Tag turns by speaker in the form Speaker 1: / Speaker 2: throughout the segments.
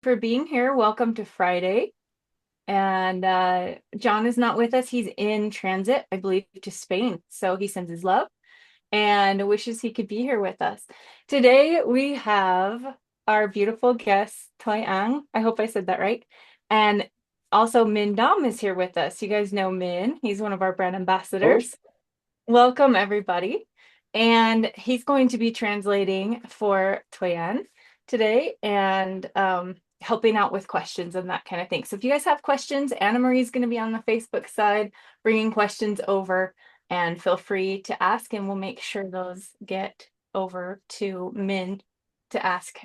Speaker 1: for being here. Welcome to Friday. And John is not with us. He's in transit, I believe, to Spain. So he sends his love and wishes he could be here with us. Today we have our beautiful guest, Thuy. I hope I said that right. And also Min Dom is here with us. You guys know Min. He's one of our brand
Speaker 2: Oh,
Speaker 1: ambassadors. Welcome, everybody. And he's going to be translating for Toyan today and helping out with questions and that kind of thing. So if you guys have questions, Anna Marie's going to be on the Facebook side bringing questions over, and feel free to ask, and we'll make sure those get over to Min to ask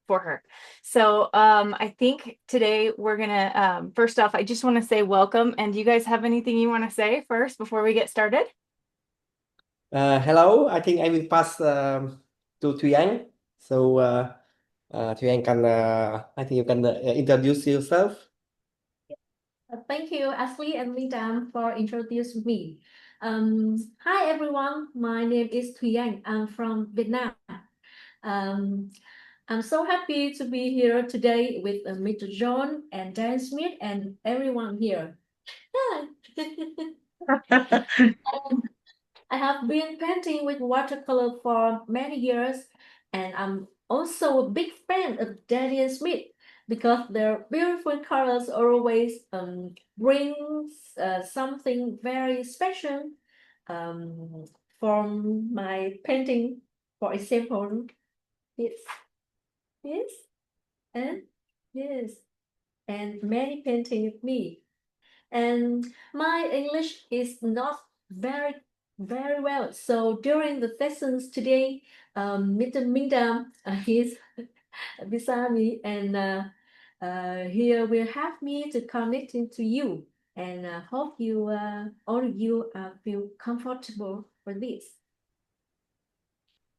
Speaker 1: for her. So I think today we're gonna first off, I just want to say welcome. And do you guys have anything you want to say first before we get started?
Speaker 2: hello. I think I will pass to Thuy. So, Thuy can, I think you can introduce yourself.
Speaker 3: Thank you, Ashley and Lidam, for introducing me. Hi, everyone. My name is Thuy. I'm from Vietnam. Um, I'm so happy to be here today with Mr. John and Dan Smith and everyone here. I have been painting with watercolor for many years, and I'm also a big fan of Daniel Smith because their beautiful colors always brings something very special um, from my painting. For example, this, this, and this, and many painting with me. And my English is not very very well. So during the lessons today, Mr. Mindam is beside me, and here will help me to connecting to you. And hope you all of you feel comfortable for this.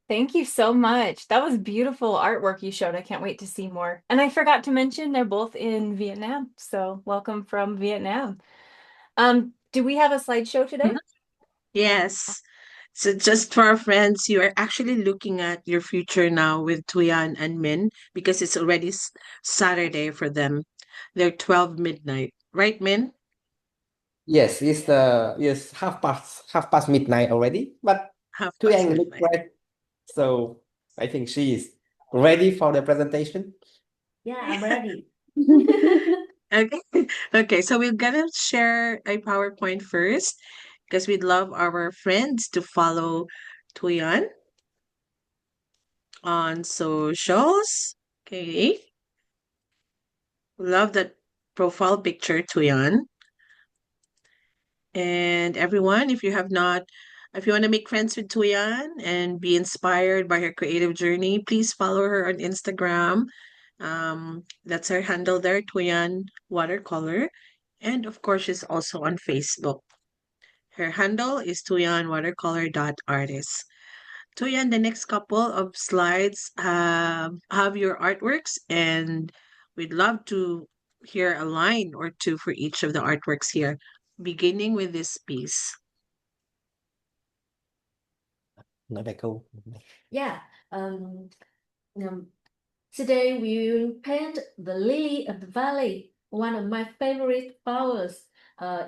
Speaker 1: Thank you so much. That was beautiful artwork you showed. I can't wait to see more. And I forgot to mention they're both in Vietnam. So welcome from Vietnam. Do we have a slideshow today?
Speaker 4: Mhm. Yes. So just for our friends, you are actually looking at your future now with Tuyan and Min because it's already Saturday for them. They're 12 midnight. Right, Min?
Speaker 2: Yes, it's yes half past midnight already. But
Speaker 4: Half past
Speaker 2: Thuy looks
Speaker 4: midnight.
Speaker 2: great, so I think she is ready for the presentation.
Speaker 3: Yeah, I'm ready.
Speaker 4: Okay. Okay, so we're gonna share a PowerPoint first because we'd love our friends to follow Tuyan on socials. Okay. Love that profile picture, Tuyan. And everyone, if you want to make friends with Tuyan and be inspired by her creative journey, please follow her on Instagram. That's her handle there, Tuyan Watercolor. And of course, she's also on Facebook. Her handle is tuyanwatercolor.artist. Tuyan, the next couple of slides have your artworks, and we'd love to hear a line or two for each of the artworks here, beginning with this piece.
Speaker 2: Nói về câu.
Speaker 3: Yeah. Um, um, Today we will paint the lily of the valley, one of my favorite flowers.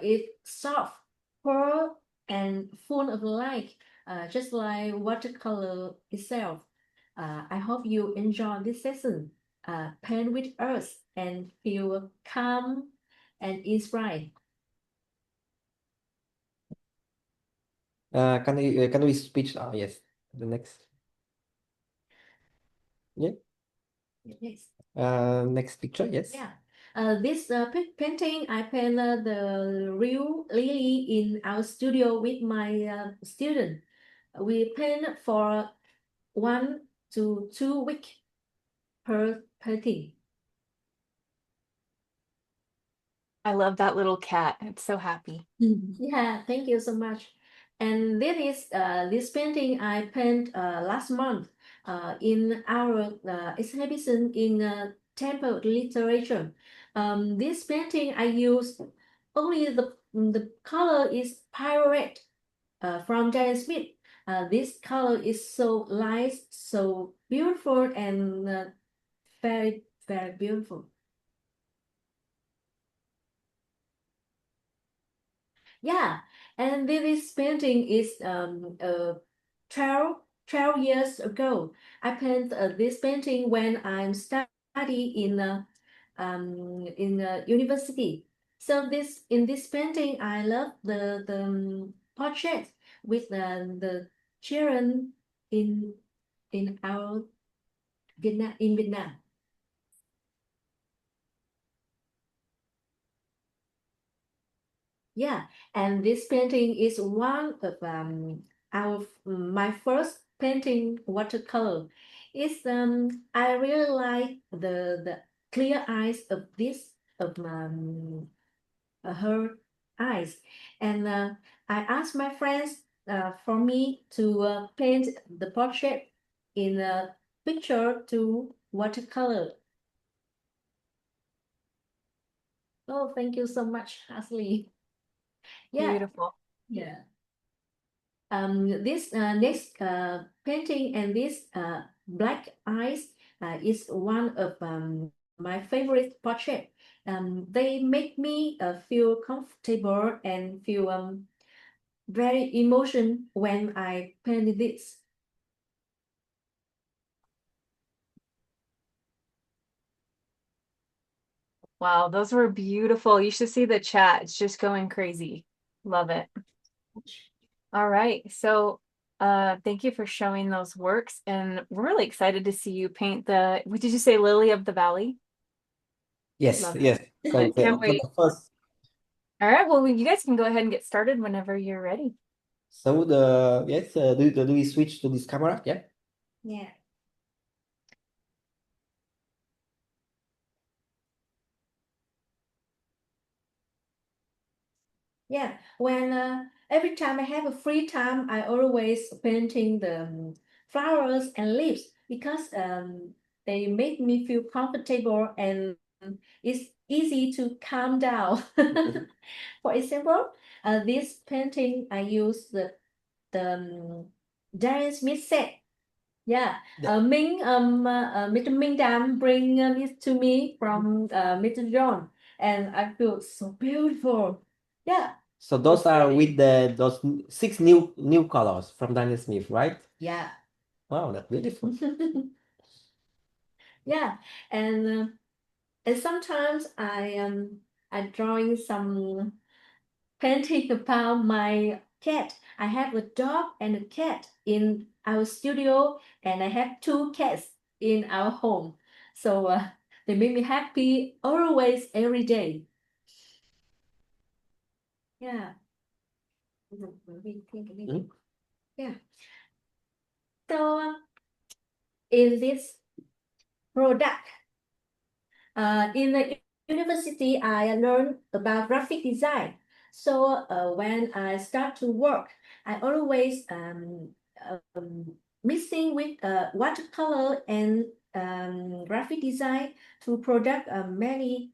Speaker 3: It's soft, pearl, and full of light, just like watercolor itself. I hope you enjoy this session. Paint with us and feel calm and inspired.
Speaker 2: Can we speech? Yes. The next. Yeah.
Speaker 3: Yes.
Speaker 2: Next picture. Yes.
Speaker 3: Yeah. This painting, I painted the real lily in our studio with my student. We paint for 1 to 2 weeks per painting.
Speaker 1: I love that little cat. It's so happy.
Speaker 3: Yeah, thank you so much. And this painting I paint last month in our exhibition in Temple Literature. This painting I use only the color is pirate from James Smith. This color is so light, so beautiful, and very very beautiful. Yeah, and this painting is 12 years ago. I painted this painting when I'm study in university. So in this painting, I love the portrait with the children in our Vietnam. Yeah, and this painting is one of my first painting watercolor. It's I really like the clear eyes of her eyes, and I asked my friends for me to paint the portrait in a picture to watercolor. Oh, thank you so much, Ashley. Yeah,
Speaker 1: Beautiful.
Speaker 3: yeah. This next painting and this black eyes is one of my favorite portrait. They make me feel comfortable and feel very emotion when I paint this.
Speaker 1: Wow, those were beautiful. You should see the chat. It's just going crazy. Love it. All right. So thank you for showing those works. And we're really excited to see you paint what did you say, Lily of the Valley?
Speaker 2: Yes,
Speaker 1: Love it.
Speaker 2: yes. So
Speaker 1: Can't wait.
Speaker 2: the first,
Speaker 1: All right. Well, you guys can go ahead and get started whenever you're ready.
Speaker 2: so yes, do we switch to this camera? Yeah.
Speaker 3: Yeah. Yeah, when every time I have a free time, I always painting the flowers and leaves because they make me feel comfortable and it's easy to calm down. For example, this painting I use the Darian Smith set. Yeah,
Speaker 2: The-
Speaker 3: Mr. Minh Dam bring it to me from Mr. John, and I feel so beautiful. Yeah.
Speaker 2: So those are with those six new colors from Daniel Smith, right?
Speaker 3: Yeah.
Speaker 2: Wow, that's beautiful.
Speaker 3: Yeah, and sometimes I drawing some painting about my cat. I have a dog and a cat in our studio, and I have two cats in our home. So they make me happy always, every day. Yeah.
Speaker 2: Mhm.
Speaker 3: Yeah. So in this product, in the university, I learned about graphic design. So when I start to work, I always mixing with watercolor and graphic design to product many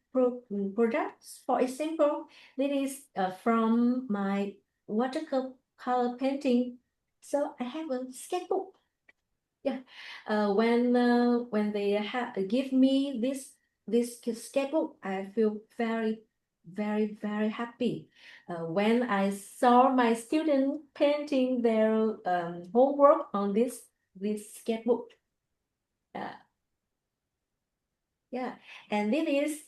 Speaker 3: products. For example, this is from my watercolor painting. So I have a sketchbook. Yeah, when they have give me this sketchbook, I feel very happy. When I saw my student painting their homework on this sketchbook, uh, yeah, and this is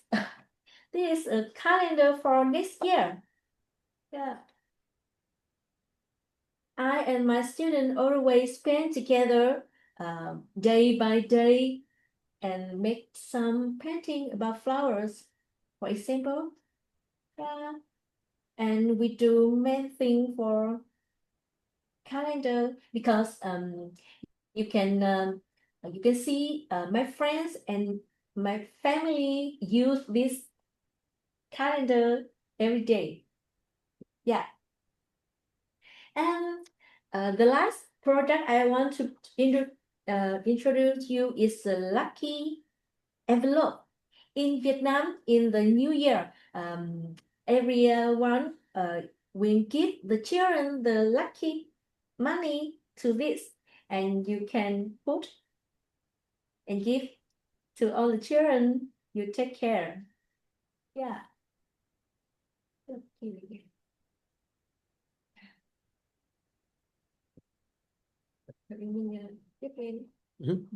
Speaker 3: this is a calendar for next year. Yeah, I and my student always paint together, day by day and make some painting about flowers, for example. Yeah. And we do main thing for calendar because you can you can see my friends and my family use this calendar every day. Yeah. And the last product I want to introduce you is the lucky envelope. In Vietnam, in the New Year, everyone will give the children the lucky money to this, and you can put and give To all the children, you take care. Yeah. Okay. Tiếp lên.
Speaker 2: Mhm.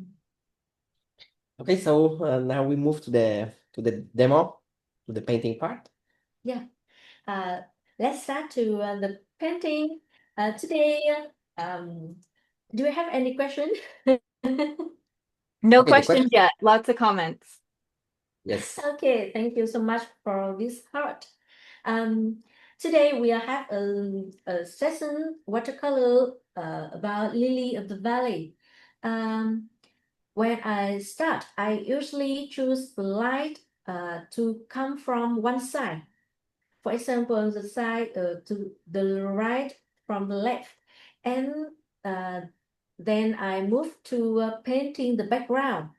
Speaker 2: Okay, so now we move to the demo, to the painting part.
Speaker 3: Yeah. Let's start to the painting. Today, do you have any question?
Speaker 1: No
Speaker 2: Okay, the
Speaker 1: questions
Speaker 2: question.
Speaker 1: yet. Lots of comments.
Speaker 2: Yes.
Speaker 3: Okay, thank you so much for this heart. Today we have a session watercolor about lily of the valley. When I start, I usually choose the light to come from one side. For example, the side to the right from the left, and uh, then I move to painting the background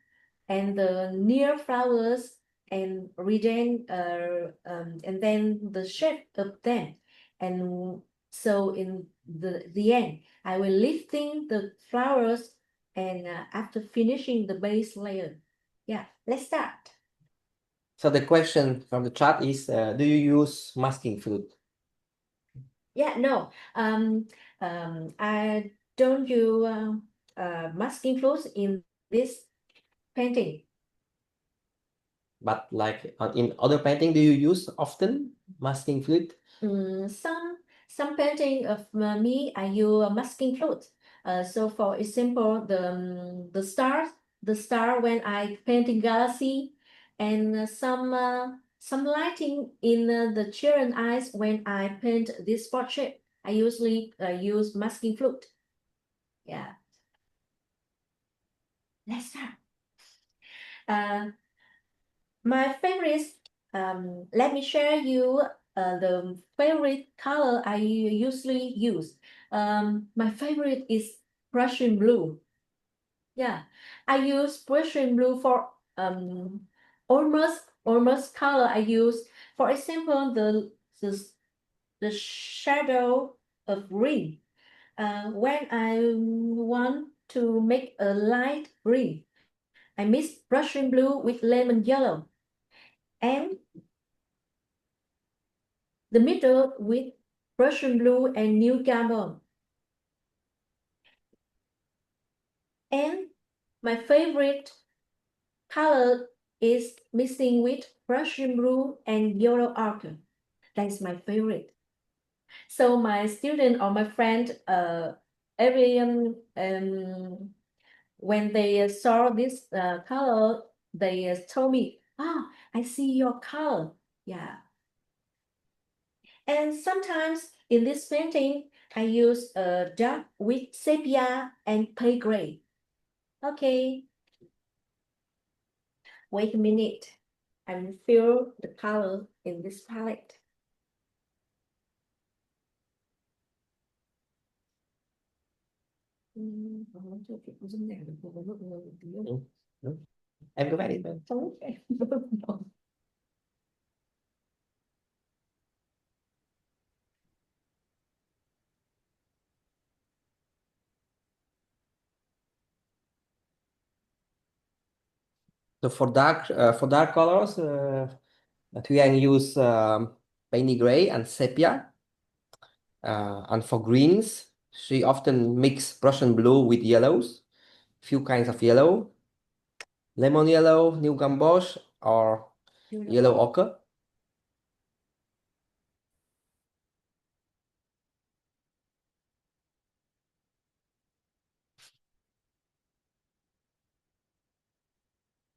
Speaker 3: and the near flowers and and then the shape of them. And so in the end, I will lifting the flowers and after finishing the base layer. Yeah, let's start.
Speaker 2: So the question from the chat is, do you use masking fluid?
Speaker 3: Yeah, no, I don't use masking fluids in this painting.
Speaker 2: But like in other painting, do you use often masking fluid?
Speaker 3: Some painting of me, I use masking fluid. So for example, the star when I painting galaxy, and some lighting in the children eyes when I paint this portrait. I usually use masking fluid. Yeah. Let's start. My favorite, let me share you the favorite color I usually use. My favorite is Prussian blue. Yeah, I use Prussian blue for almost color I use. For example, the shadow of green. When I want to make a light green, I mix Prussian blue with lemon yellow and the middle with Prussian blue and new carbon. And my favorite color is mixing with Prussian blue and yellow ochre. That's my favorite. So my student or my friend, every when they saw this color, they told me, "Ah, I see your color." Yeah. And sometimes in this painting, I use a dark with sepia and pale gray. Okay, wait a minute. I will fill the color in this palette.
Speaker 2: Em có vẽ đi. So for dark colors, Thuy use piney gray and sepia. And for greens, she often mix Prussian blue with yellows, few kinds of yellow, lemon yellow, new gamboge, or yellow ochre.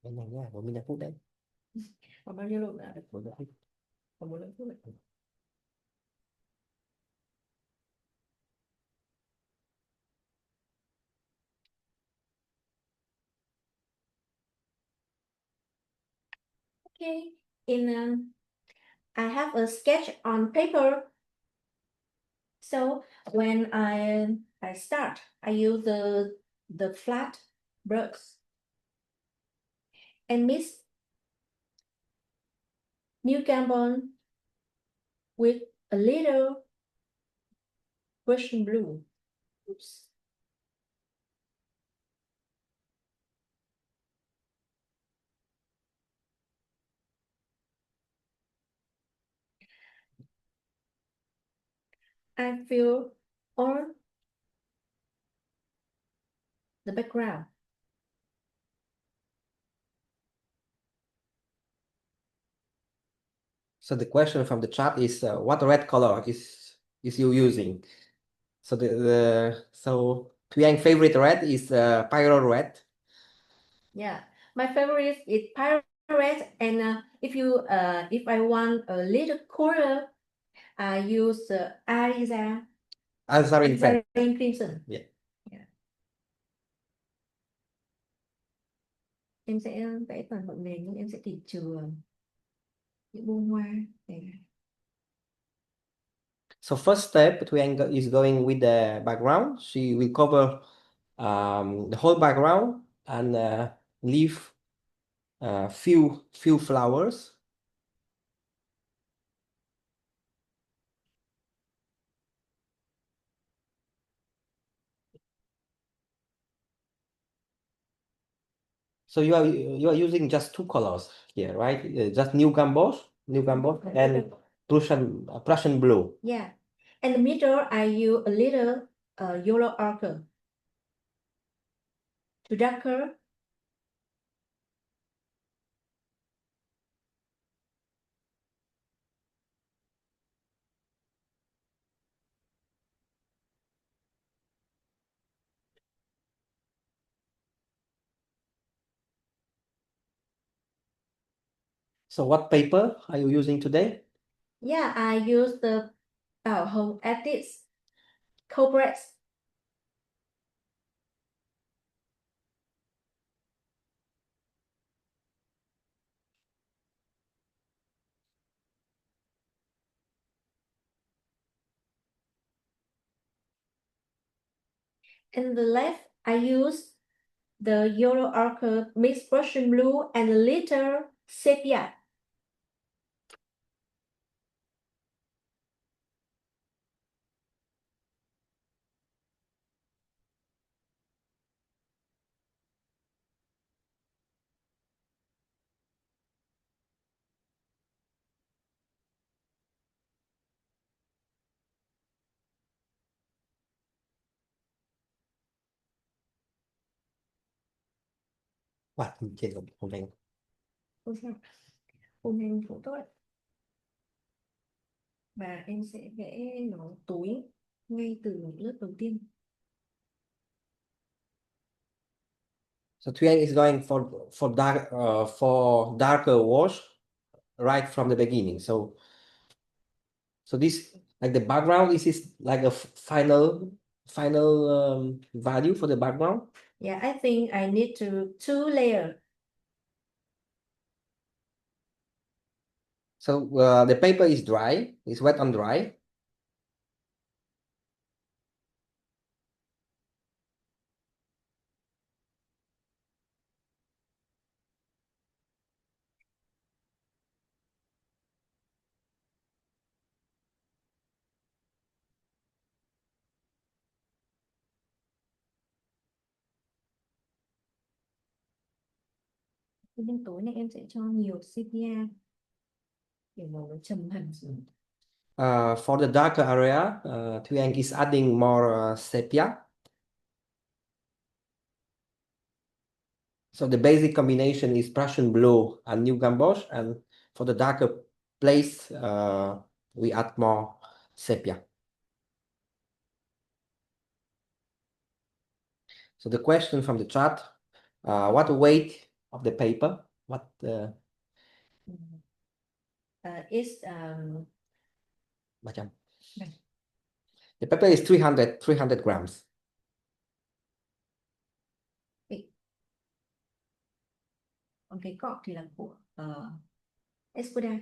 Speaker 2: Nhanh nhanh nha, 45 phút đấy.
Speaker 3: Còn bao nhiêu lúc nữa?
Speaker 2: 45 phút.
Speaker 3: Còn 45 phút nữa. Okay, I have a sketch on paper. So when I start, I use the flat brush and mix new carbon with a little Prussian blue. Oops. I feel on the background.
Speaker 2: So the question from the chat is what red color is you using? So so Thuy favorite red is pyro red.
Speaker 3: Yeah, my favorite is pirate, and if I want a little cooler, I use
Speaker 2: Azarin red.
Speaker 3: alizarin crimson.
Speaker 2: Yeah.
Speaker 3: Yeah. Em sẽ vẽ toàn bộ nền nhưng em sẽ tìm trừ những bông hoa này.
Speaker 2: So first step, Thuy is going with the background. She will cover the whole background and leave few flowers. So you are using just two colors here, right? Just Nguyen and Prussian blue.
Speaker 3: Yeah, and the middle I use a little yellow ochre to darker.
Speaker 2: So what paper are you using today?
Speaker 3: Yeah, I use the home edits Cogley. And the left, I use the yellow ochre mixed Prussian blue and a little sepia.
Speaker 2: Wow, trên không đen.
Speaker 3: Không sao, hôm nay cũng tốt. Và em sẽ vẽ nó tối ngay từ lớp đầu tiên.
Speaker 2: So Thuy is going for darker wash right from the beginning. So this like the background is like a final value for the background.
Speaker 3: Yeah, I think I need two layer.
Speaker 2: So the paper is dry, it's wet and dry.
Speaker 3: Nên tối nay em sẽ cho nhiều sepia để màu nó trầm hẳn xuống.
Speaker 2: For the darker area, Thuy is adding more sepia. So the basic combination is Prussian blue and Nguyen, and for the darker place, we add more sepia. So the question from the chat, what weight of the paper? What
Speaker 3: It's
Speaker 2: 300.
Speaker 3: Vâng.
Speaker 2: The paper is 300 grams.
Speaker 3: Còn cái cọ thì là của Escoda.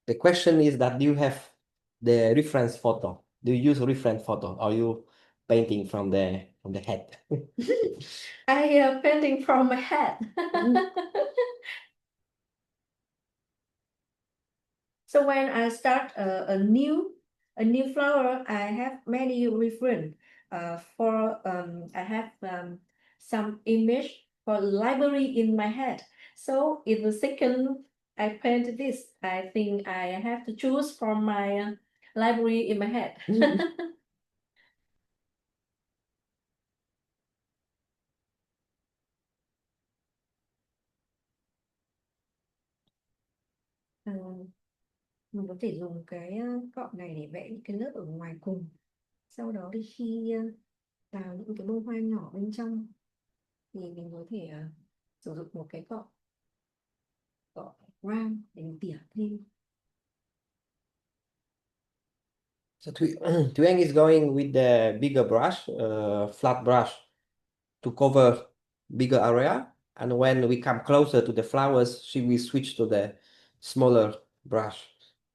Speaker 2: The question is that do you have the reference photo? Do you use a reference photo or you painting from the head?
Speaker 3: I painting from my head. So when I start a new flower, I have many reference. I have some image for library in my head. So in the second I paint this, I think I have to choose from my library in my head. Ờ, mình có thể dùng cái cọ này để vẽ những cái lớp ở ngoài cùng. Sau đó thì khi vào những cái bông hoa nhỏ bên trong thì mình có thể sử dụng một cái cọ round để mình tỉa thêm.
Speaker 2: So Thuy is going with the bigger brush, flat brush, to cover bigger area. And when we come closer to the flowers, she will switch to the smaller brush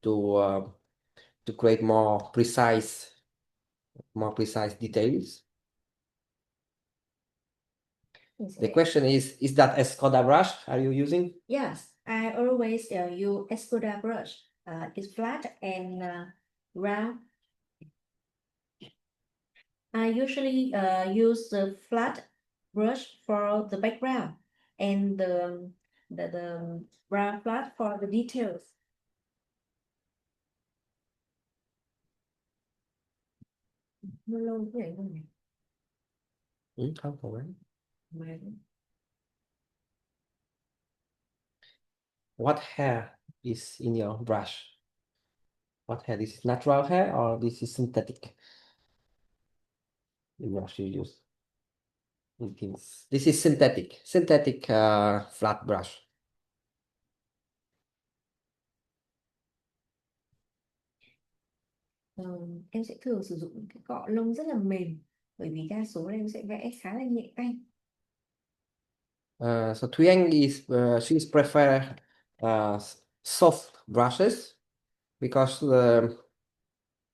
Speaker 2: to create more precise details. The question is that a Skoda brush are you using?
Speaker 3: Yes, I always use Escoda brush. It's flat and round. I usually use the flat brush for the background and the brown flat for the details. Nó lâu thế này không nhỉ?
Speaker 2: Không phải.
Speaker 3: Mà
Speaker 2: What hair is in your brush? What hair? This is natural hair or this is synthetic? The brush you use. This is synthetic flat brush.
Speaker 3: em sẽ thường sử dụng những cái cọ lông rất là mềm bởi vì đa số là em sẽ vẽ khá là nhẹ tay.
Speaker 2: So Thuy is she's prefer soft brushes because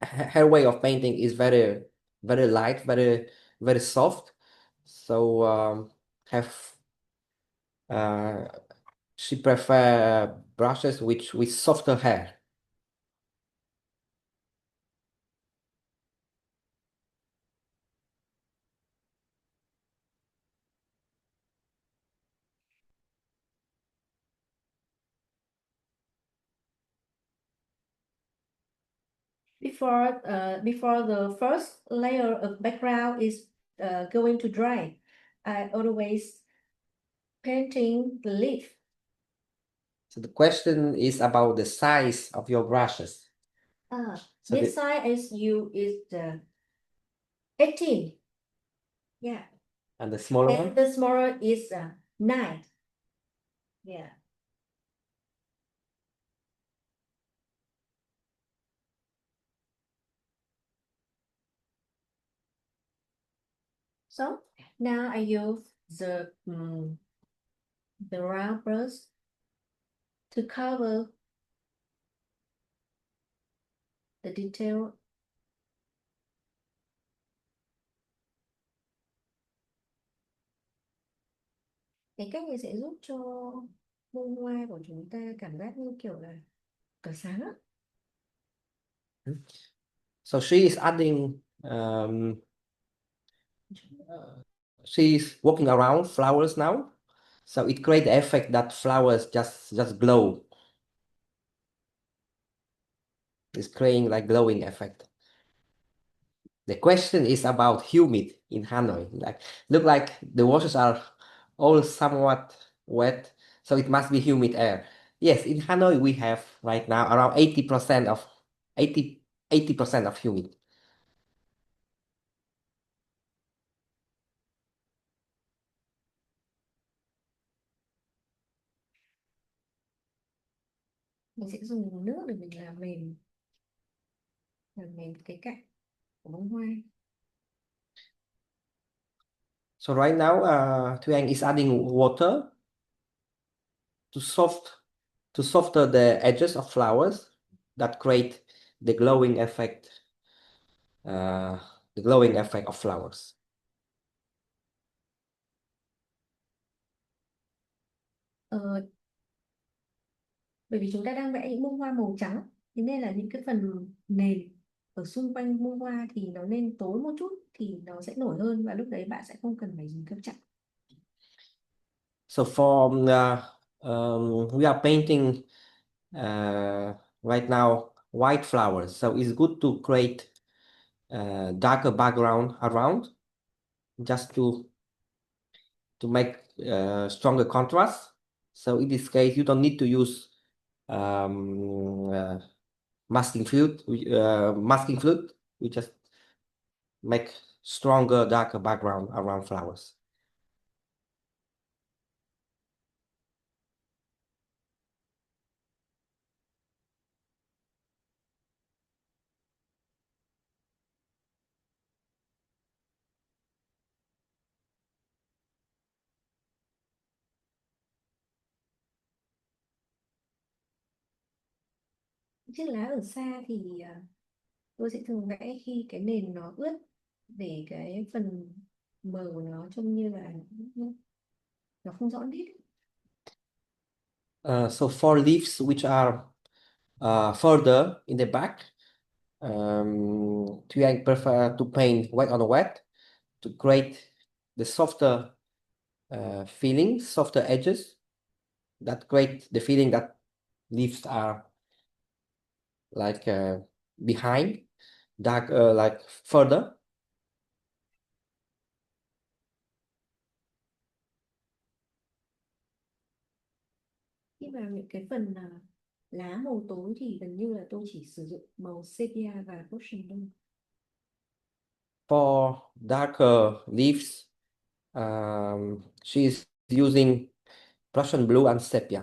Speaker 2: her way of painting is very light, very soft. So have she prefer brushes with softer hair.
Speaker 3: Before the first layer of background is going to dry, I always painting the leaf.
Speaker 2: So the question is about the size of your brushes. So
Speaker 3: This size is 18. Yeah.
Speaker 2: And the smaller
Speaker 3: And
Speaker 2: one?
Speaker 3: the smaller is 9. Yeah. So now I use the round brush to cover the detail. Cái cách này sẽ giúp cho bông hoa của chúng ta cảm giác như kiểu là tỏa sáng á.
Speaker 2: So she is adding she's walking around flowers now. So it creates the effect that flowers just glow. It's creating like glowing effect. The question is about humid in Hanoi. Like look like the washes are all somewhat wet, so it must be humid air. Yes, in Hanoi we have right now around 80% of 80% of humid.
Speaker 3: Mình sẽ dùng nước để mình làm mềm cái cạnh của bông hoa.
Speaker 2: So right now, Thuy is adding water to softer the edges of flowers that create the glowing effect. The glowing effect of flowers.
Speaker 3: Bởi vì chúng ta đang vẽ những bông hoa màu trắng, thế nên là những cái phần nền ở xung quanh bông hoa thì nó nên tối một chút thì nó sẽ nổi hơn, và lúc đấy bạn sẽ không cần phải dùng kem chặn.
Speaker 2: So for we are painting right now white flowers, so it's good to create darker background around, just to make stronger contrast. So in this case, you don't need to use masking fluid. We just make stronger, darker background around flowers.
Speaker 3: Chiếc lá ở xa thì tôi sẽ thường vẽ khi cái nền nó ướt, để cái phần mờ của nó trông như là nó không rõ nét.
Speaker 2: So for leaves which are further in the back, I prefer to paint wet on wet to create the softer feeling, softer edges that create the feeling that leaves are like behind, dark, like further.
Speaker 3: Khi vào những cái phần lá màu tối thì gần như là tôi chỉ sử dụng màu sepia và Prussian blue.
Speaker 2: For darker leaves, she is using Prussian blue and sepia.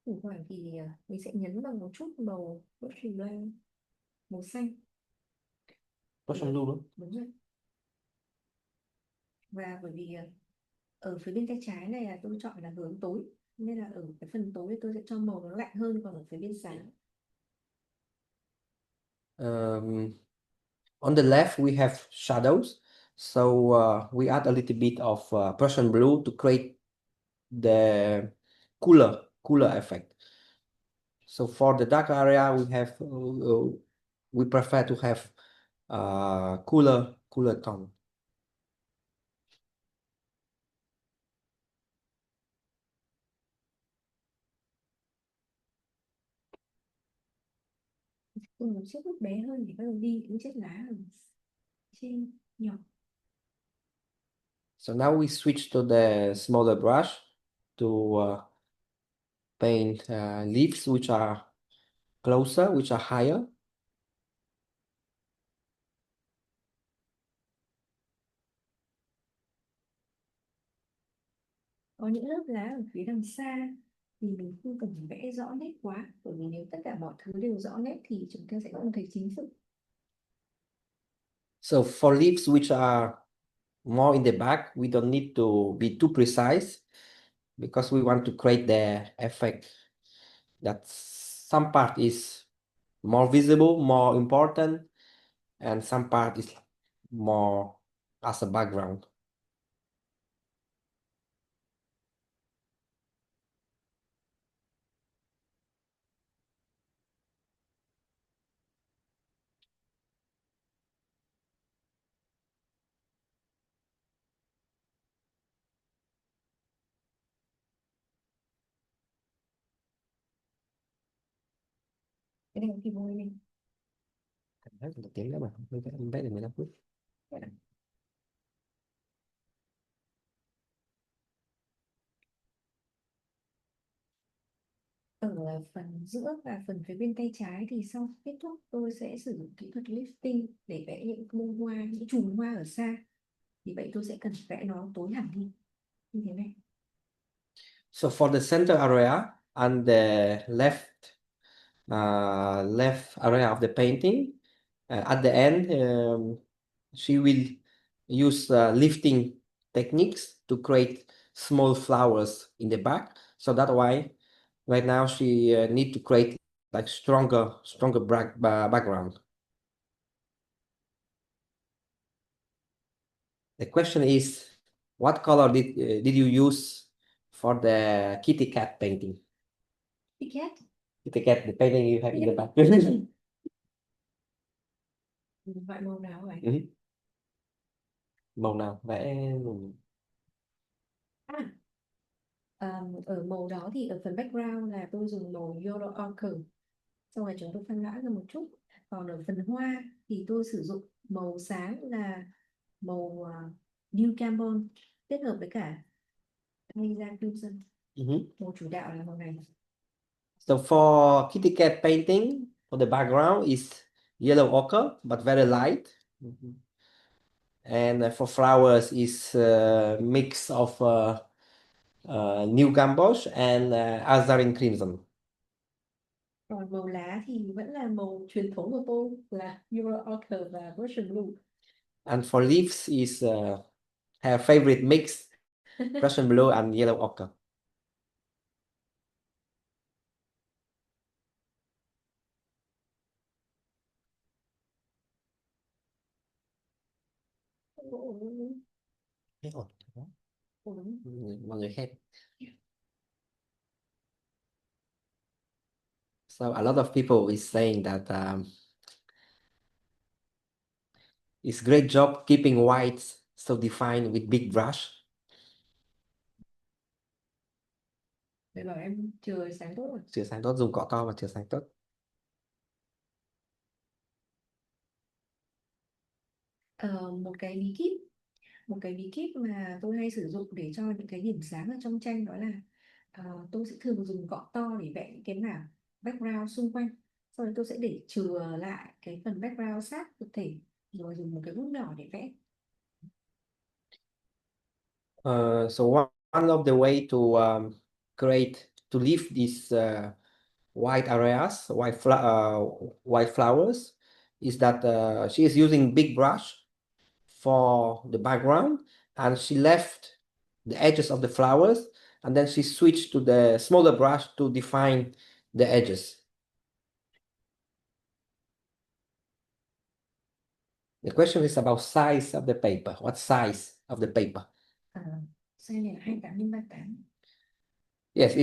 Speaker 3: Thỉnh thoảng thì mình sẽ nhấn vào một chút màu Prussian blue, màu xanh.
Speaker 2: Prussian blue đúng.
Speaker 3: Đúng rồi. Và bởi vì ở phía bên tay trái này là tôi chọn là hướng tối, nên là ở cái phần tối tôi sẽ cho màu nó lạnh hơn, còn ở phía bên sáng.
Speaker 2: On the left we have shadows, so we add a little bit of Prussian blue to create the cooler effect. So for the dark area we prefer to have cooler tone.
Speaker 3: Dùng một chiếc bút bé hơn để bắt đầu đi những chiếc lá ở trên nhỏ.
Speaker 2: So now we switch to the smaller brush to paint leaves which are closer, which are higher.
Speaker 3: Có những lớp lá ở phía đằng xa thì mình không cần vẽ rõ nét quá, bởi vì nếu tất cả mọi thứ đều rõ nét thì chúng ta sẽ không thấy chính sự.
Speaker 2: So for leaves which are more in the back, we don't need to be too precise because we want to create the effect that some part is more visible, more important, and some part is more as a background.
Speaker 3: Cái này có kịp không mình?
Speaker 2: Hết một tiếng nữa mà không vẽ được 15 phút.
Speaker 3: Ở phần giữa và phần phía bên tay trái thì sau kết thúc tôi sẽ sử dụng kỹ thuật lifting để vẽ những bông hoa, những chùm hoa ở xa. Vì vậy tôi sẽ cần vẽ nó tối hẳn đi như thế này.
Speaker 2: So for the center area and the left area of the painting, at the end, she will use lifting techniques to create small flowers in the back. So that's why right now she need to create like stronger background. The question is, what color did you use for the kitty cat painting?
Speaker 3: Kitty cat.
Speaker 2: Kitty cat, the painting you have in the back.
Speaker 3: Vậy màu nào vậy?
Speaker 2: Ừ. Màu nào vẽ?
Speaker 3: Ở màu đó thì ở phần background là tôi dùng màu Yellow Ochre, xong rồi chúng tôi phân loãng ra một chút. Còn ở phần hoa thì tôi sử dụng màu sáng là màu New Campbell kết hợp với cả Haza Crimson. Màu chủ đạo là màu này.
Speaker 2: So for kitty cat painting, for the background is yellow ochre, but very light. And for flowers is a mix of new gamboge and azarin crimson.
Speaker 3: Còn màu lá thì vẫn là màu truyền thống của tôi là Euro Ochre và Russian Blue.
Speaker 2: And for leaves is her favorite mix, Russian blue and yellow ochre. Thấy ổn đó. Mọi người khen. So a lot of people is saying that it's great job keeping whites so defined with big brush.
Speaker 3: Để bảo em chừa sáng tốt rồi.
Speaker 2: Chừa sáng tốt, dùng cọ to và chừa sáng tốt.
Speaker 3: Một cái bí kíp mà tôi hay sử dụng để cho những cái điểm sáng ở trong tranh đó là tôi sẽ thường dùng cọ to để vẽ những cái mảng background xung quanh, sau đó tôi sẽ để chừa lại cái phần background sát thực thể rồi dùng một cái bút nhỏ để vẽ.
Speaker 2: So one of the way to leave these white areas, white flowers, is that she is using big brush for the background, and she left the edges of the flowers, and then she switched to the smaller brush to define the edges. The question is about size of the paper. What size of the paper?
Speaker 3: Size này là 28x38.
Speaker 2: Yes,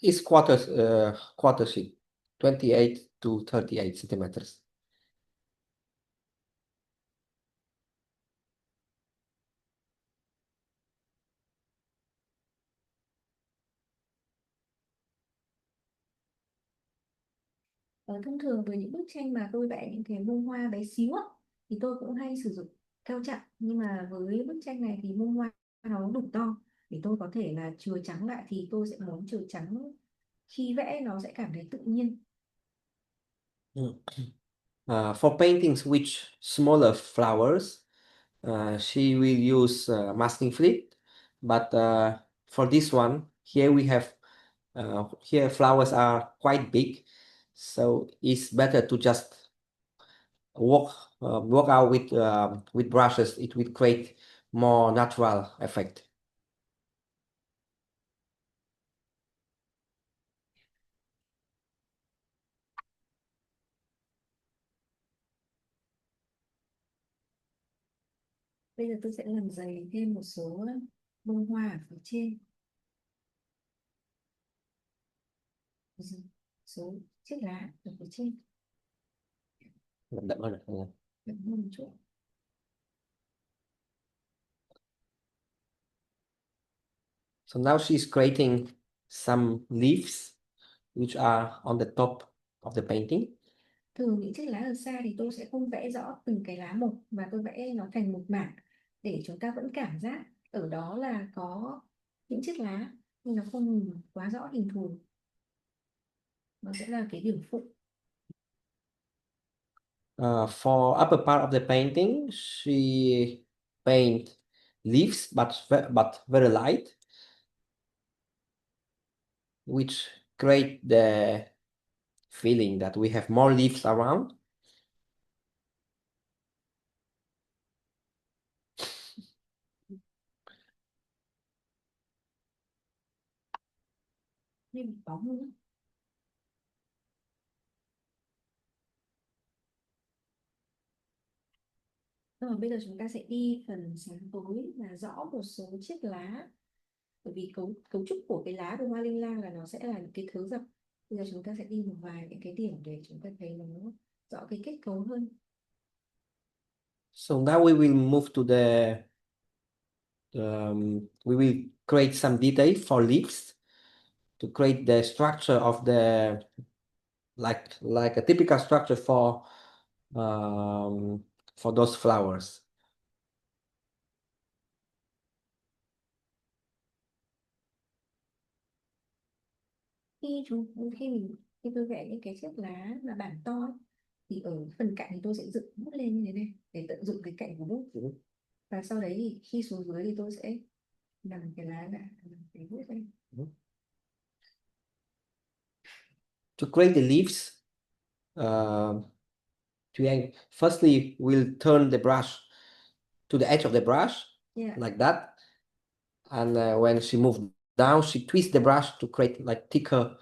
Speaker 2: it's quarter sheet, 28 to 38 centimeters.
Speaker 3: Thông thường với những bức tranh mà tôi vẽ những cái bông hoa bé xíu á, thì tôi cũng hay sử dụng keo chặn, nhưng mà với bức tranh này thì bông hoa nó đủ to để tôi có thể là chừa trắng lại, thì tôi sẽ muốn chừa trắng khi vẽ nó sẽ cảm thấy tự nhiên.
Speaker 2: For paintings with smaller flowers, she will use masking fluid, but for this one, here we have here flowers are quite big, so it's better to just work out with brushes. It will create more natural effect.
Speaker 3: Bây giờ tôi sẽ làm dày thêm một số bông hoa ở phía trên, số chiếc lá ở phía trên
Speaker 2: Đậm hơn rồi.
Speaker 3: đậm hơn một chút.
Speaker 2: So now she's creating some leaves which are on the top of the painting.
Speaker 3: Thường những chiếc lá ở xa thì tôi sẽ không vẽ rõ từng cái lá một, mà tôi vẽ nó thành một mảng để chúng ta vẫn cảm giác ở đó là có những chiếc lá, nhưng nó không nhìn quá rõ hình thù. Nó sẽ là cái điểm phụ.
Speaker 2: For upper part of the painting, she paint leaves, but very light, which create the feeling that we have more leaves around.
Speaker 3: Như bị bóng nữa. Rồi bây giờ chúng ta sẽ đi phần sáng tối là rõ một số chiếc lá. Bởi vì cấu trúc của cái lá của hoa linh lang là nó sẽ là những cái thứ dập. Bây giờ chúng ta sẽ đi một vài những cái điểm để chúng ta thấy nó rõ cái kết cấu hơn.
Speaker 2: So now we will move to we will create some detail for leaves to create the structure of the like a typical structure for those flowers.
Speaker 3: Khi tôi vẽ những cái chiếc lá là bản to ấy, thì ở phần cạnh thì tôi sẽ dựng bút lên như thế này để tận dụng cái cạnh của bút. Và sau đấy thì khi xuống dưới thì tôi sẽ nằm cái lá lại, nằm cái bút lên.
Speaker 2: To create the leaves, firstly we'll turn the brush to the edge of the brush,
Speaker 3: Yeah.
Speaker 2: like that, and when she moves down, she twists the brush to create like thicker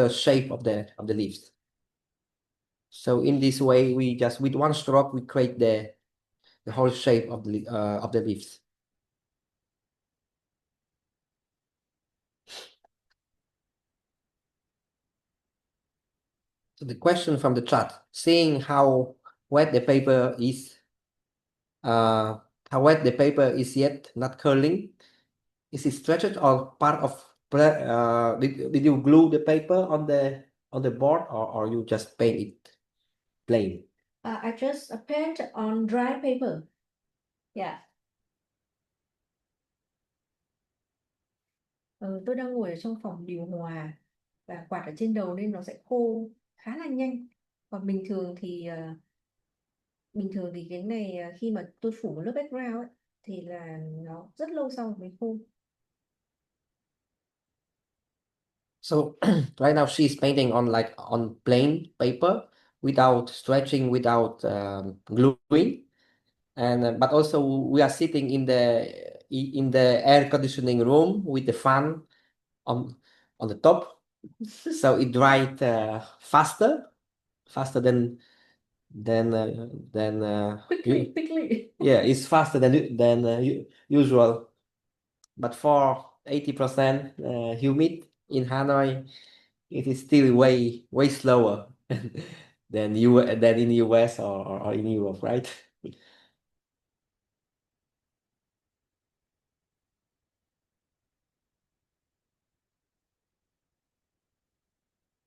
Speaker 2: shape of the leaves. So in this way, we just with one stroke we create the whole shape of the leaves. So the question from the chat, seeing how wet the paper is, yet not curling, is it stretched or part of? Did you glue the paper on the board or you just paint it plain?
Speaker 3: I just paint on dry paper. Yeah. Tôi đang ngồi ở trong phòng điều hòa và quạt ở trên đầu nên nó sẽ khô khá là nhanh. Còn bình thường thì cái này khi mà tôi phủ một lớp background ấy, thì là nó rất lâu sau mới khô.
Speaker 2: So right now she's painting on plain paper without stretching, without gluing, and but also we are sitting in the air conditioning room with the fan on the top, so it dried faster than
Speaker 3: Quickly.
Speaker 2: yeah, it's faster than usual. But for 80% humid in Hanoi, it is still way slower than in US or in Europe, right?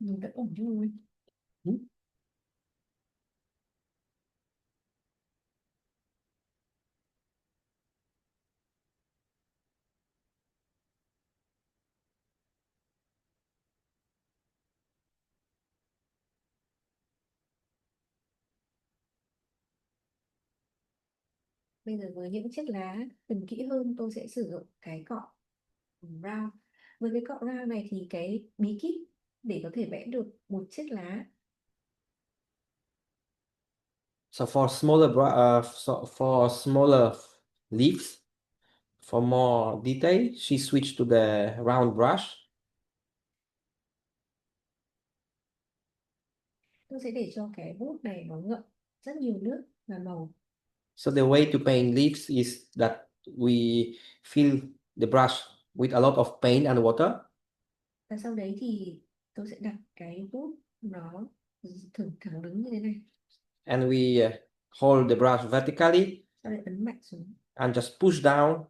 Speaker 3: Nhìn vẫn ổn chứ. Bây giờ với những chiếc lá cần kỹ hơn, tôi sẽ sử dụng cái cọ round. Với cái cọ round này thì cái bí kíp để có thể vẽ được một chiếc lá.
Speaker 2: So for smaller leaves, for more detail, she switched to the round brush.
Speaker 3: Tôi sẽ để cho cái bút này nó ngậm rất nhiều nước và màu.
Speaker 2: So the way to paint leaves is that we fill the brush with a lot of paint and water.
Speaker 3: Và sau đấy thì tôi sẽ đặt cái bút nó thẳng đứng như thế này.
Speaker 2: And we hold the brush vertically.
Speaker 3: Sau đấy ấn mạnh xuống.
Speaker 2: And just push down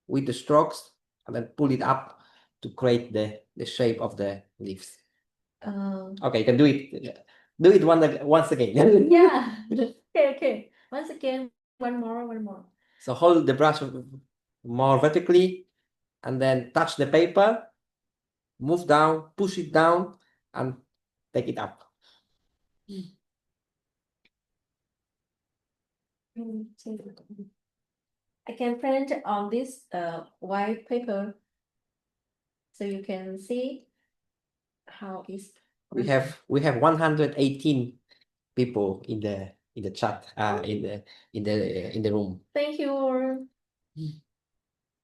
Speaker 2: with the strokes and then pull it up to create the shape of the leaves. Okay, you can do it. Do it once again.
Speaker 3: Yeah. Okay. Once again, one more.
Speaker 2: So hold the brush more vertically and then touch the paper, move down, push it down, and take it up.
Speaker 3: I can print on this white paper so you can see how it's.
Speaker 2: We have 118 people in the chat, in the room.
Speaker 3: Thank you.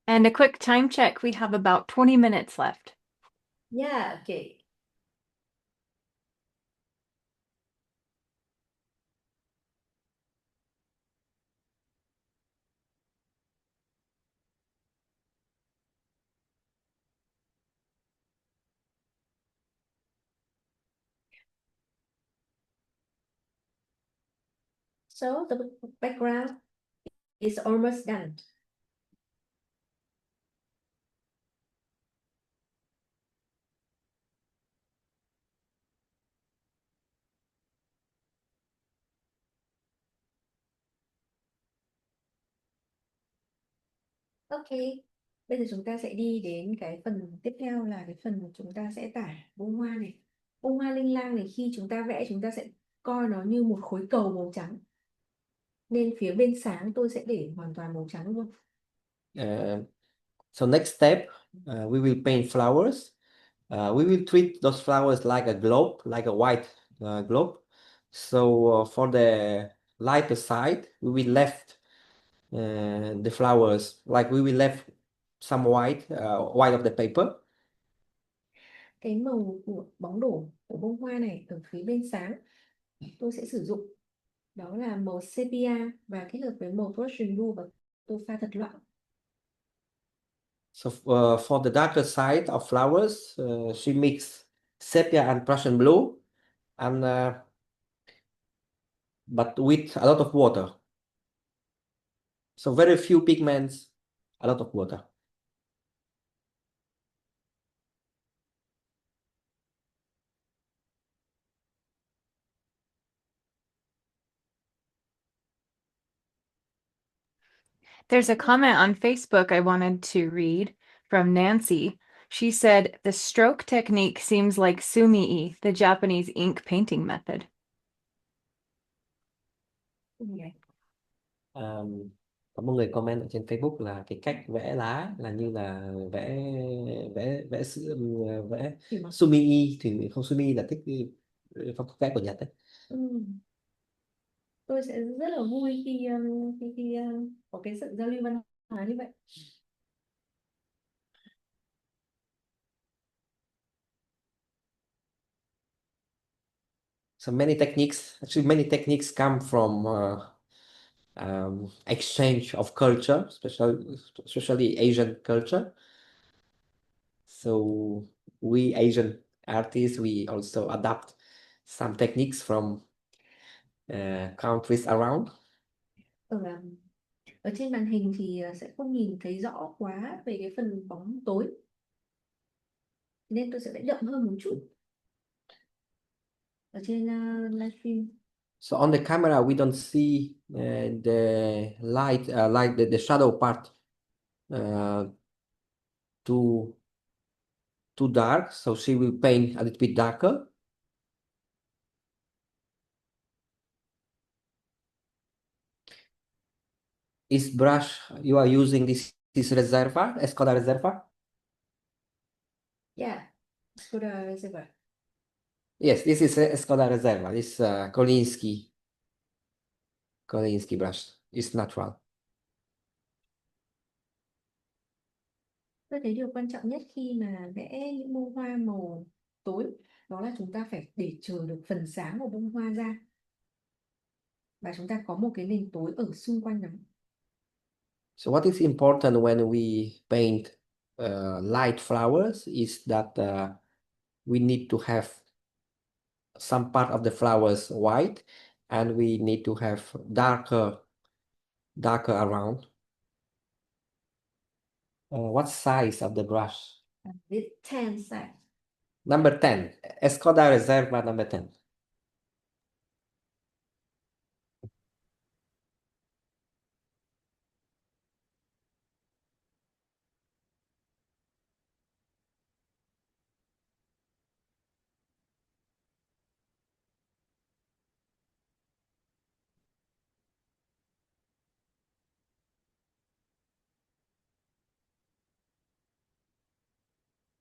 Speaker 1: And a quick time check, we have about 20 minutes left.
Speaker 3: Yeah, okay. So the background is almost done. Ok, bây giờ chúng ta sẽ đi đến cái phần tiếp theo là cái phần mà chúng ta sẽ tải bông hoa này. Bông hoa linh lang này khi chúng ta vẽ chúng ta sẽ coi nó như một khối cầu màu trắng. Nên phía bên sáng tôi sẽ để hoàn toàn màu trắng luôn.
Speaker 2: So next step, we will paint flowers. We will treat those flowers like a globe, like a white globe. So for the lighter side, we will left the flowers, like we will left some white of the paper.
Speaker 3: Cái màu của bóng đổ của bông hoa này ở phía bên sáng tôi sẽ sử dụng đó là màu sepia và kết hợp với màu Prussian blue và tôi pha thật loãng.
Speaker 2: So for the darker side of flowers, she mixed sepia and Prussian blue, and but with a lot of water. So very few pigments, a lot of water.
Speaker 1: There's a comment on Facebook I wanted to read from Nancy. She said, the stroke technique seems like sumi-e, the Japanese ink painting method.
Speaker 2: Có một người comment ở trên Facebook là cái cách vẽ lá là như là vẽ vẽ vẽ vẽ sumi, thì không, sumi là thích phong cách vẽ của Nhật đấy.
Speaker 3: Tôi sẽ rất là vui khi có cái sự giao lưu văn hóa như vậy.
Speaker 2: So many techniques come from exchange of culture, especially Asian culture. So we Asian artists, we also adapt some techniques from countries around.
Speaker 3: Ở trên màn hình thì sẽ không nhìn thấy rõ quá về cái phần bóng tối nên tôi sẽ vẽ đậm hơn một chút ở trên livestream.
Speaker 2: So on the camera we don't see the light, like the shadow part too dark, so she will paint a little bit darker. Is brush you are using this Reserva, Escoda Reserva?
Speaker 3: Yeah, Skoda Reserva.
Speaker 2: Yes, this is Escoda Reserva. This Kolinsky brush is natural.
Speaker 3: Tôi thấy điều quan trọng nhất khi mà vẽ những bông hoa màu tối đó là chúng ta phải để chờ được phần sáng của bông hoa ra và chúng ta có một cái nền tối ở xung quanh nó.
Speaker 2: So what is important when we paint light flowers is that we need to have some part of the flowers white, and we need to have darker around. What size of the brush?
Speaker 3: With 10 size.
Speaker 2: Number 10. Escoda Reserva number 10.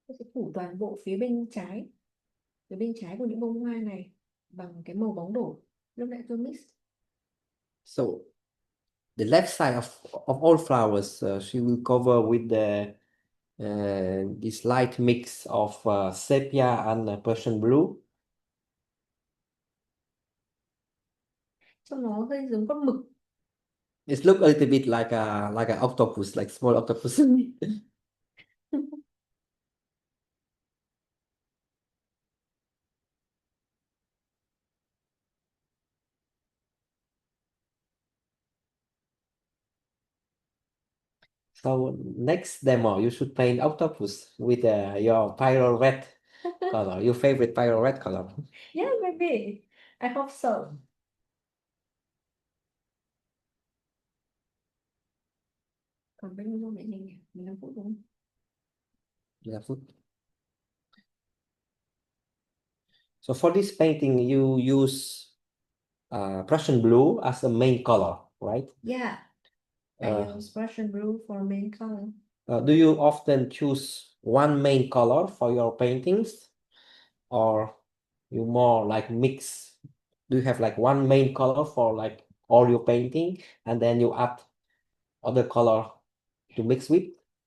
Speaker 3: Tôi sẽ phủ toàn bộ phía bên trái của những bông hoa này bằng cái màu bóng đổ lúc nãy tôi mix.
Speaker 2: So the left side of all flowers, she will cover with this light mix of sepia and Persian blue.
Speaker 3: Cho nó hơi giống con mực.
Speaker 2: It look a little bit like a octopus, like small octopus. So next demo, you should paint octopus with your pyro red color, your favorite pyro red color.
Speaker 3: Yeah, maybe. I hope so. Còn bao nhiêu nữa nhỉ? 15 phút đúng không?
Speaker 2: Yeah, so for this painting, you use Prussian blue as a main color, right?
Speaker 3: Yeah, I use Russian blue for main color.
Speaker 2: Do you often choose one main color for your paintings, or you more like mix? Do you have like one main color for like all your painting, and then you add other color to mix with?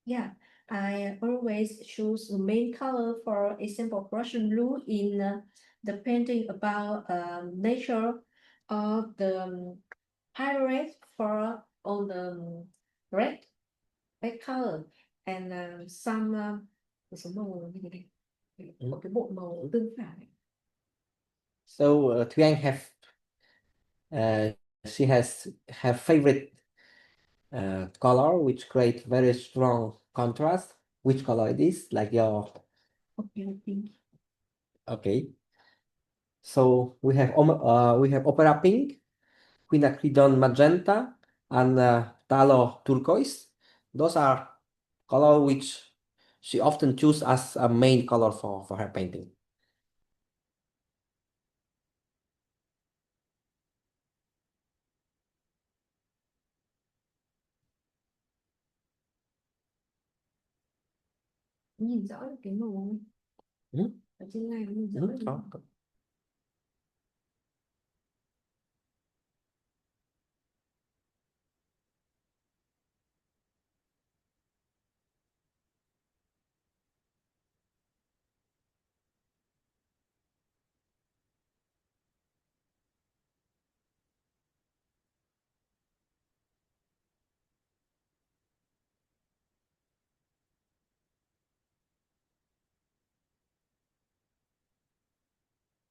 Speaker 3: Yeah, I always choose the main color. For example, Russian blue in the painting about nature, or the pirate for all the red color, and some một số màu như thế này, một cái bộ màu tương phản.
Speaker 2: So Thuy have she has her favorite color which create very strong contrast. Which color it is? Like your
Speaker 3: Okay, pink.
Speaker 2: okay. So we have opera pink, quinacridone magenta, and phthalo turquoise. Those are color which she often choose as a main color for her painting.
Speaker 3: Nhìn rõ được cái màu không?
Speaker 2: Ừ.
Speaker 3: Ở trên này nhìn rõ
Speaker 2: Ừ,
Speaker 3: được
Speaker 2: có.
Speaker 3: không?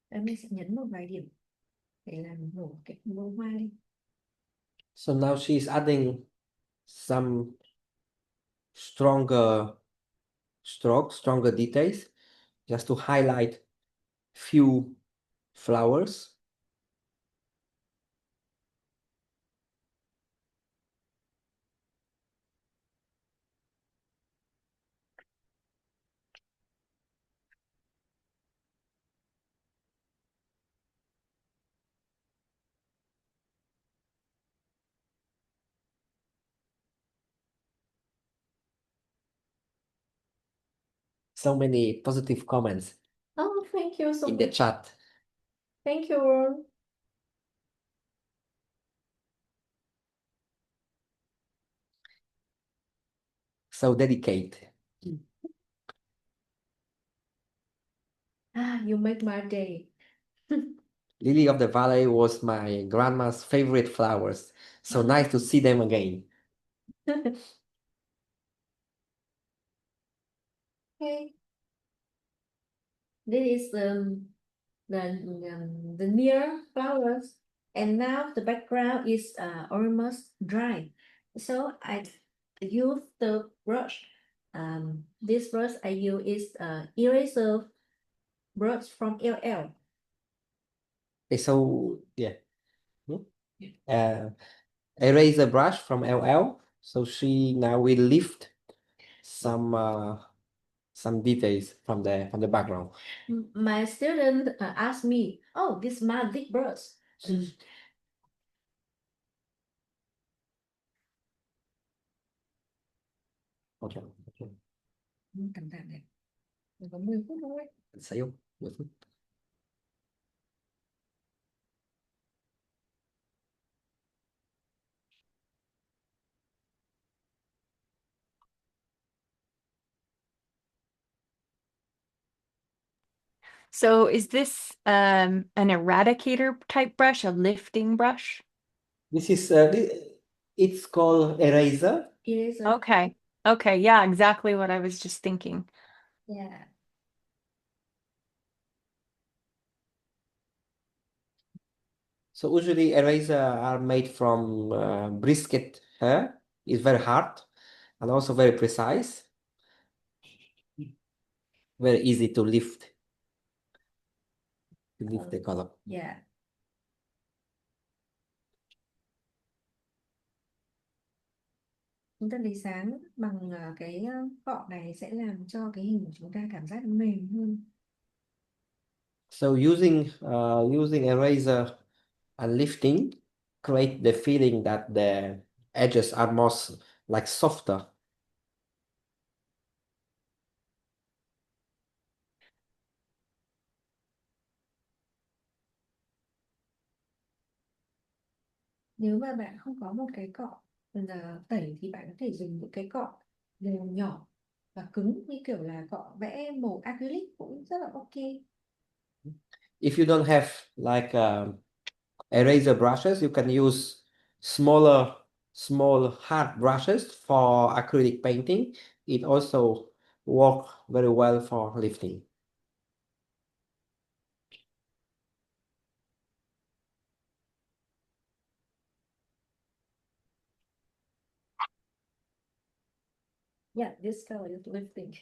Speaker 3: Em mình sẽ nhấn một vài điểm để làm nổi cái bông hoa lên.
Speaker 2: So now she's adding some stronger strokes, stronger details, just to highlight few flowers. So many positive comments
Speaker 3: Oh, thank you so
Speaker 2: in the
Speaker 3: much.
Speaker 2: chat.
Speaker 3: Thank you.
Speaker 2: So dedicated.
Speaker 3: Ah, you make my day.
Speaker 2: Lily of the Valley was my grandma's favorite flowers. So nice to see them again.
Speaker 3: Okay. This is the near flowers, and now the background is almost dry. So I use the brush. This brush I use is eraser brush from LL.
Speaker 2: Okay, so yeah. Eraser brush from LL. So she now will lift some details from the background.
Speaker 3: My student asked me, "Oh, this magic brush."
Speaker 2: Okay, okay.
Speaker 3: Cẩn thận này, mình có 10 phút thôi.
Speaker 2: Sa'yo. 10 phút.
Speaker 1: So is this an eradicator type brush, a lifting brush?
Speaker 2: This is it's called eraser.
Speaker 3: Eraser.
Speaker 1: Okay. Okay, yeah, exactly what I was just thinking.
Speaker 3: Yeah.
Speaker 2: So usually eraser are made from brisket hair. It's very hard, and also very precise, very easy to lift the color.
Speaker 3: Yeah. Chúng ta lấy sáng bằng cái cọ này sẽ làm cho cái hình của chúng ta cảm giác mềm hơn.
Speaker 2: So using eraser and lifting create the feeling that the edges are more like softer.
Speaker 3: Nếu mà bạn không có một cái cọ tẩy thì bạn có thể dùng những cái cọ đều nhỏ và cứng như kiểu là cọ vẽ màu acrylic cũng rất là ok.
Speaker 2: If you don't have like eraser brushes, you can use small hard brushes for acrylic painting. It also work very well for lifting.
Speaker 3: Yeah, this color is lifting.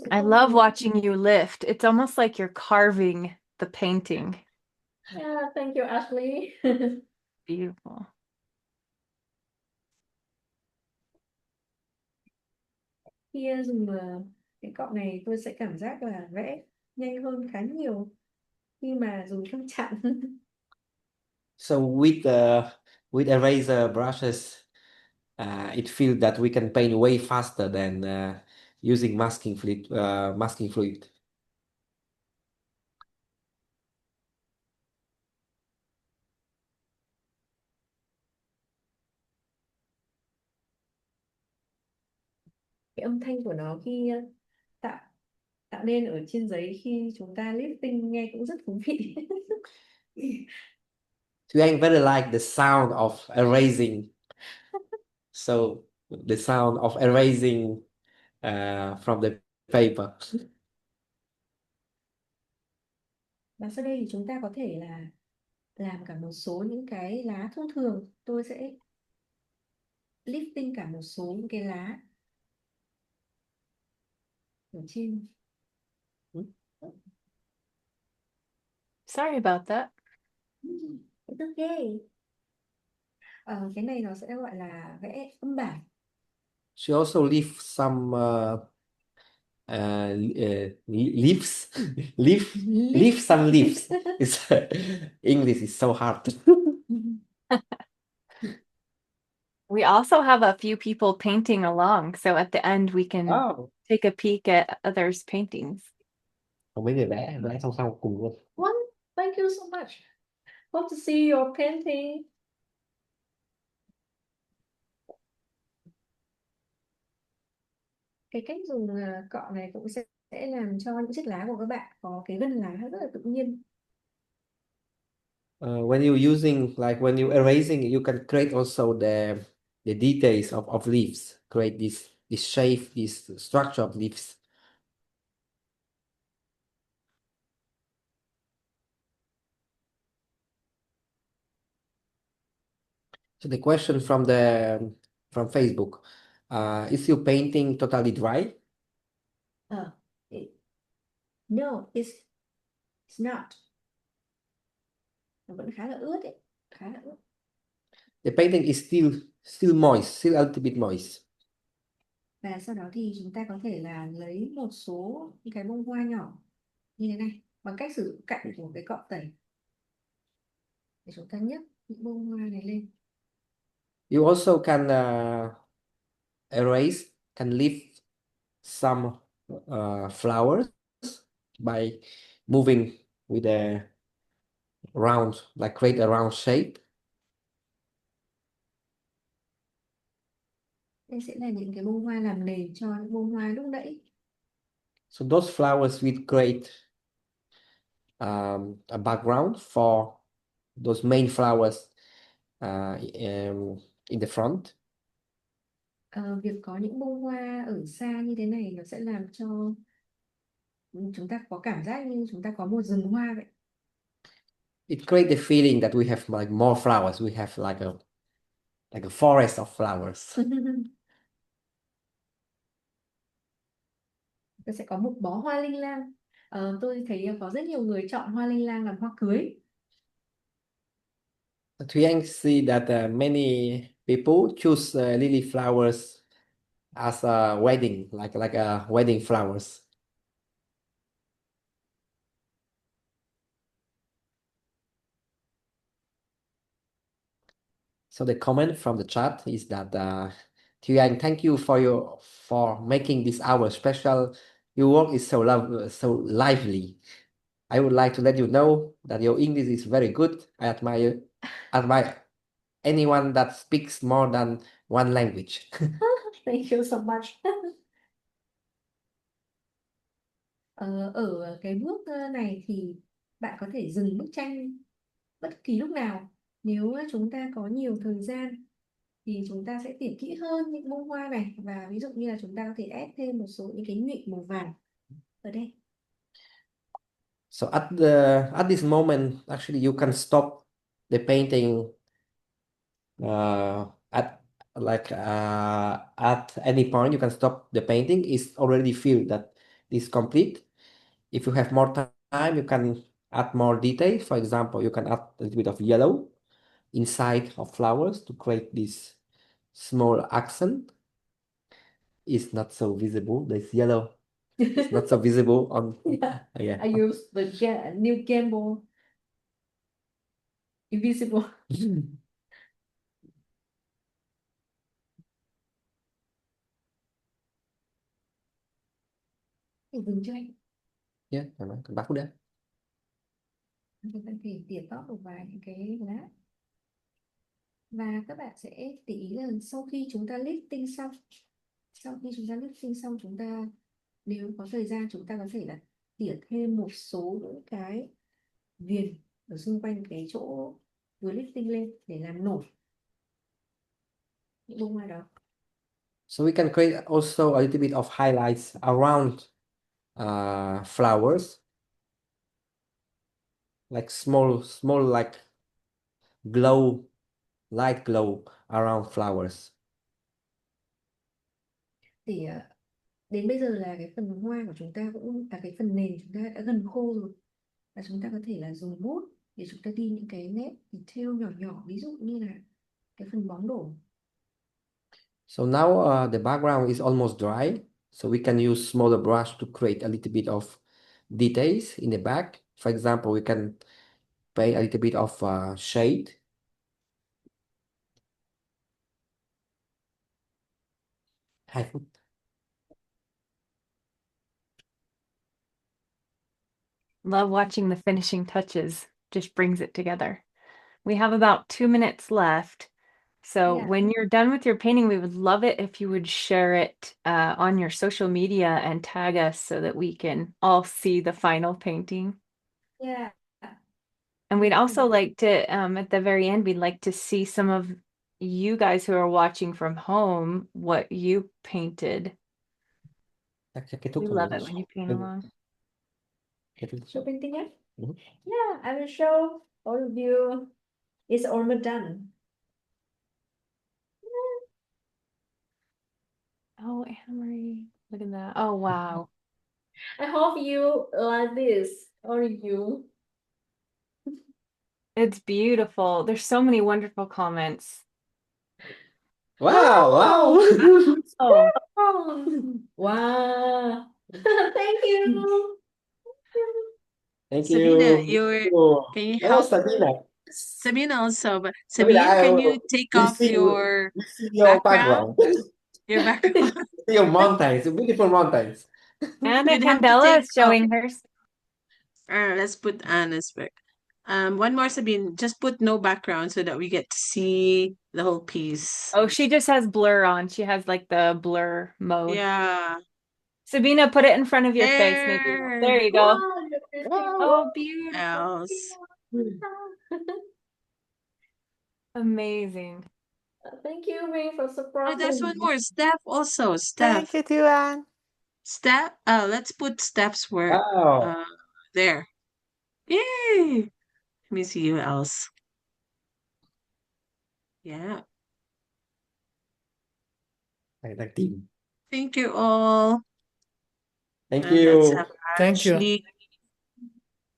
Speaker 1: I love watching you lift. It's almost like you're carving the painting.
Speaker 3: Yeah, thank you, Ashley.
Speaker 1: Beautiful.
Speaker 3: Khi dùng cái cọ này tôi sẽ cảm giác là vẽ nhanh hơn khá nhiều khi mà dùng thương chặn.
Speaker 2: So with eraser brushes, it feels that we can paint way faster than using masking fluid. Masking fluid.
Speaker 3: Cái âm thanh của nó khi tạo tạo nên ở trên giấy khi chúng ta lifting nghe cũng rất thú vị.
Speaker 2: Thuy very like the sound of erasing. So the sound of erasing from the paper.
Speaker 3: Và sau đây thì chúng ta có thể là làm cả một số những cái lá thông thường. Tôi sẽ lifting cả một số những cái lá ở trên.
Speaker 1: Sorry about that.
Speaker 3: It's okay. Cái này nó sẽ gọi là vẽ âm bản.
Speaker 2: She also leave some leaves. Leave some leaves. It's English is so hard.
Speaker 1: We also have a few people painting along, so at the end we can take a peek at others' paintings.
Speaker 2: Mấy người vẽ song song cùng luôn.
Speaker 3: Well, thank you so much. Hope to see your painting. Cái cách dùng cọ này cũng sẽ làm cho những chiếc lá của các bạn có cái gân lá rất là tự nhiên.
Speaker 2: When you're using, like when you're erasing, you can create also the details of leaves. Create this shape, this structure of leaves. So the question from Facebook, is your painting totally dry?
Speaker 3: No, it's not. Nó vẫn khá là ướt ấy, khá là ướt.
Speaker 2: The painting is still moist, still a little bit moist.
Speaker 3: Và sau đó thì chúng ta có thể là lấy một số những cái bông hoa nhỏ như thế này bằng cách sử dụng cạnh của cái cọ tẩy để chúng ta nhấc những bông hoa này lên.
Speaker 2: You also can erase, can lift some flowers by moving with a round, like create a round shape.
Speaker 3: Đây sẽ là những cái bông hoa làm nền cho những bông hoa lúc nãy.
Speaker 2: So those flowers will create a background for those main flowers in the front.
Speaker 3: Việc có những bông hoa ở xa như thế này nó sẽ làm cho chúng ta có cảm giác như chúng ta có một rừng hoa vậy.
Speaker 2: it creates the feeling that we have like more flowers. We have like a forest of flowers.
Speaker 3: Tôi sẽ có một bó hoa linh lang. Tôi thấy có rất nhiều người chọn hoa linh lang làm hoa cưới.
Speaker 2: Thuy see that many people choose lily flowers as a wedding, like a wedding flowers. So the comment from the chat is that Thuy, thank you for making this hour special. Your work is so lively. I would like to let you know that your English is very good. I admire anyone that speaks more than one language.
Speaker 3: Thank you so much. Ở cái bước này thì bạn có thể dừng bức tranh bất kỳ lúc nào. Nếu chúng ta có nhiều thời gian thì chúng ta sẽ tỉa kỹ hơn những bông hoa này, và ví dụ như là chúng ta có thể ép thêm một số những cái nhụy màu vàng ở đây.
Speaker 2: So at this moment, actually, you can stop the painting at at any point. You can stop the painting. It's already feel that it's complete. If you have more time, you can add more detail. For example, you can add a little bit of yellow inside of flowers to create this small accent. It's not so visible. This yellow is not so visible on.
Speaker 3: Yeah, I
Speaker 2: Yeah.
Speaker 3: use the new Game Boy Invisible. Thì dừng cho anh.
Speaker 2: Yeah, cầm bác udah.
Speaker 3: Chúng ta thể tỉa tóp một vài những cái lá. Và các bạn sẽ để ý là sau khi chúng ta lifting xong, chúng ta nếu có thời gian chúng ta có thể là tỉa thêm một số những cái viền ở xung quanh cái chỗ vừa lifting lên để làm nổi những bông hoa đó.
Speaker 2: So we can create also a little bit of highlights around flowers, like small like light glow around flowers.
Speaker 3: Thì đến bây giờ là cái phần hoa của chúng ta cũng cái phần nền chúng ta đã gần khô rồi, và chúng ta có thể là dùng bút để chúng ta ghi những cái nét detail nhỏ nhỏ, ví dụ như là cái phần bóng đổ.
Speaker 2: So now the background is almost dry, so we can use smaller brush to create a little bit of details in the back. For example, we can paint a little bit of shade. Hai phút.
Speaker 1: Love watching the finishing touches, just brings it together. We have about 2 minutes left. So
Speaker 3: Yeah.
Speaker 1: when you're done with your painting, we would love it if you would share it on your social media and tag us so that we can all see the final painting.
Speaker 3: Yeah.
Speaker 1: And we'd also like to, at the very end, we'd like to see some of you guys who are watching from home, what you painted. We love it when you paint along.
Speaker 3: Show painting yet?
Speaker 2: Mhm.
Speaker 3: Yeah, I will show all of you. It's almost done.
Speaker 1: Oh, Anna Marie, look at that. Oh, wow.
Speaker 3: I hope you like this, all of you.
Speaker 1: It's beautiful. There's so many wonderful comments.
Speaker 2: Wow!
Speaker 1: Oh,
Speaker 3: Wow. Thank you.
Speaker 2: Thank
Speaker 4: Sabina,
Speaker 2: you.
Speaker 4: can you
Speaker 2: No,
Speaker 4: help?
Speaker 2: Sabina.
Speaker 4: Sabina also, but
Speaker 2: Sabina,
Speaker 4: Sabine, can you take off
Speaker 2: we
Speaker 4: your
Speaker 2: see your
Speaker 4: background?
Speaker 2: background.
Speaker 4: Your background?
Speaker 2: See your mountains, beautiful mountains.
Speaker 1: Anna
Speaker 4: You'd have to
Speaker 1: Candela
Speaker 4: take
Speaker 1: is showing hers.
Speaker 4: let's put Anna's back. One more, Sabine. Just put no background so that we get to see the whole piece.
Speaker 1: Oh, she just has blur on. She has like the blur mode.
Speaker 4: Yeah.
Speaker 1: Sabina, put it in front of your face. Maybe. There you go.
Speaker 3: Wow.
Speaker 1: Oh, beautiful.
Speaker 4: Else.
Speaker 1: Amazing.
Speaker 3: Thank you, Ray, for
Speaker 4: Oh,
Speaker 3: supporting.
Speaker 4: there's one more. Steph also. Steph.
Speaker 5: Thank you, Tuan.
Speaker 4: Steph. Let's put Steph's work.
Speaker 2: Wow.
Speaker 4: There. Yay! me see who else. Yeah.
Speaker 2: Like team.
Speaker 4: Thank you all.
Speaker 2: Thank
Speaker 4: And let's
Speaker 2: you.
Speaker 4: have
Speaker 5: Thank you.
Speaker 4: Ashley.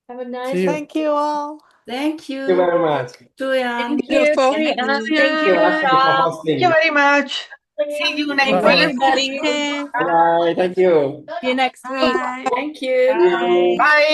Speaker 3: Have a nice
Speaker 5: See you.
Speaker 6: Thank you all.
Speaker 7: Thank
Speaker 2: Thank you
Speaker 7: you,
Speaker 2: very much.
Speaker 7: Thuy.
Speaker 1: Thank you,
Speaker 6: Beautiful.
Speaker 1: Thuy.
Speaker 4: Thank
Speaker 1: Thank
Speaker 2: Thank
Speaker 1: you,
Speaker 2: you,
Speaker 4: you.
Speaker 2: Ashley, for
Speaker 1: Rochelle.
Speaker 6: Thank you
Speaker 2: hosting.
Speaker 6: very much.
Speaker 1: See you
Speaker 7: Thank
Speaker 1: next
Speaker 5: Bye-bye.
Speaker 1: everybody.
Speaker 4: Okay.
Speaker 2: Bye. Thank you.
Speaker 1: See you next week.
Speaker 4: Bye.
Speaker 7: Thank you.
Speaker 2: See you.
Speaker 1: Bye.
Speaker 6: Bye.